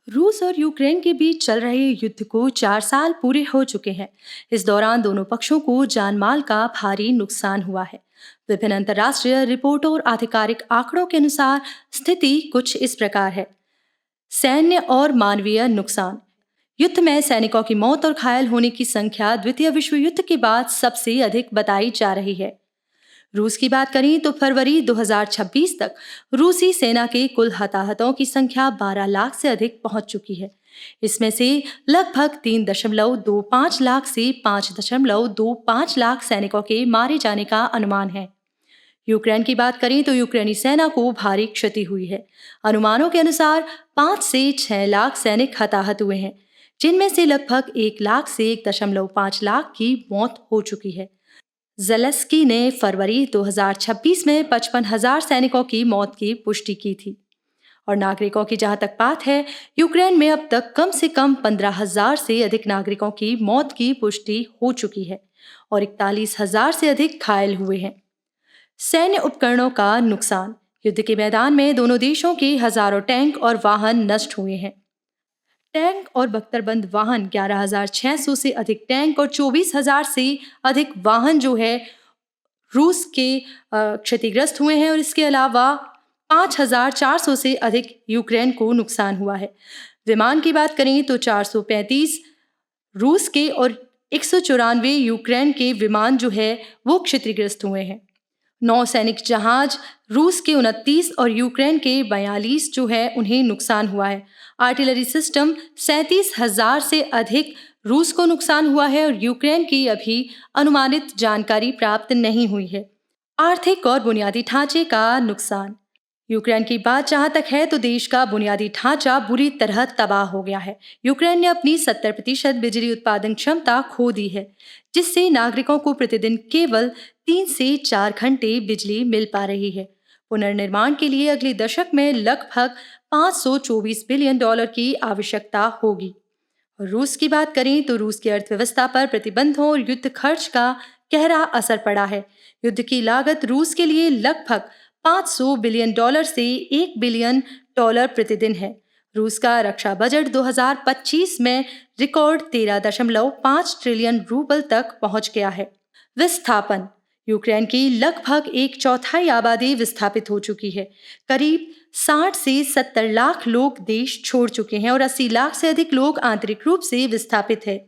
रूस और यूक्रेन के बीच चल रहे युद्ध को 4 साल पूरे हो चुके हैं। इस दौरान दोनों पक्षों को जानमाल का भारी नुकसान हुआ है। विभिन्न अंतर्राष्ट्रीय रिपोर्टों और आधिकारिक आंकड़ों के अनुसार स्थिति कुछ इस प्रकार है। सैन्य और मानवीय नुकसान। युद्ध में सैनिकों की मौत और घायल होने की संख्या द्वितीय विश्व युद्ध के बाद सबसे अधिक बताई जा रही है। रूस की बात करें तो फरवरी 2026 तक रूसी सेना के कुल हताहतों की संख्या 12 लाख से अधिक पहुंच चुकी है। इसमें से लगभग 3.25 लाख से 5.25 लाख सैनिकों के मारे जाने का अनुमान है। यूक्रेन की बात करें तो यूक्रेनी सेना को भारी क्षति हुई है। अनुमानों के अनुसार 5 से 6 लाख सैनिक हताहत हुए हैं, जिनमें से लगभग 1 लाख से 1.5 लाख की मौत हो चुकी है। ज़ेलेंस्की ने फरवरी 2026 में 55,000 सैनिकों की मौत की पुष्टि की थी। और नागरिकों की जहां तक बात है, यूक्रेन में अब तक कम से कम 15,000 से अधिक नागरिकों की मौत की पुष्टि हो चुकी है और 41,000 से अधिक घायल हुए हैं। सैन्य उपकरणों का नुकसान। युद्ध के मैदान में दोनों देशों के हजारों टैंक और वाहन नष्ट हुए हैं। टैंक और बख्तरबंद वाहन 11,600 से अधिक टैंक और 24,000 से अधिक वाहन जो है रूस के क्षतिग्रस्त हुए हैं और इसके अलावा 5,400 से अधिक यूक्रेन को नुकसान हुआ है। विमान की बात करें तो 435 रूस के और 194 यूक्रेन के विमान जो है वो क्षतिग्रस्त हुए हैं। 9 सैनिक जहाज रूस के 29 और यूक्रेन के 42 जो है उन्हें नुकसान हुआ है। आर्टिलरी सिस्टम 37,000 से अधिक रूस को नुकसान हुआ है और यूक्रेन की अभी अनुमानित जानकारी प्राप्त नहीं हुई है। आर्थिक और बुनियादी ढांचे का नुकसान। यूक्रेन की बात जहां तक है तो देश का बुनियादी ढांचा बुरी तरह तबाह हो गया है। यूक्रेन ने अपनी 70% बिजली उत्पादन क्षमता खो दी है, जिससे नागरिकों को प्रतिदिन केवल 3 से 4 घंटे बिजली मिल पा रही है। पुनर्निर्माण के लिए अगले दशक में लगभग $524 बिलियन की आवश्यकता होगी। और रूस की बात करें तो रूस की अर्थव्यवस्था पर प्रतिबंधों और युद्ध खर्च का गहरा असर पड़ा है। युद्ध की लागत रूस के लिए लगभग $500 बिलियन से $1 बिलियन प्रतिदिन है। रूस का रक्षा बजट 2025 में रिकॉर्ड 13.5 ट्रिलियन रूबल तक पहुंच गया है। विस्थापन। यूक्रेन की लगभग 1/4 आबादी विस्थापित हो चुकी है। करीब 60 से 70 लाख लोग देश छोड़ चुके हैं और 80 लाख से अधिक लोग आंतरिक रूप से विस्थापित है।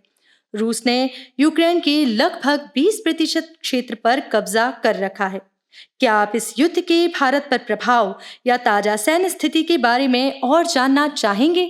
रूस ने यूक्रेन के लगभग 20% क्षेत्र पर कब्जा कर रखा है। क्या आप इस युद्ध के भारत पर प्रभाव या ताजा सैन्य स्थिति के बारे में और जानना चाहेंगे?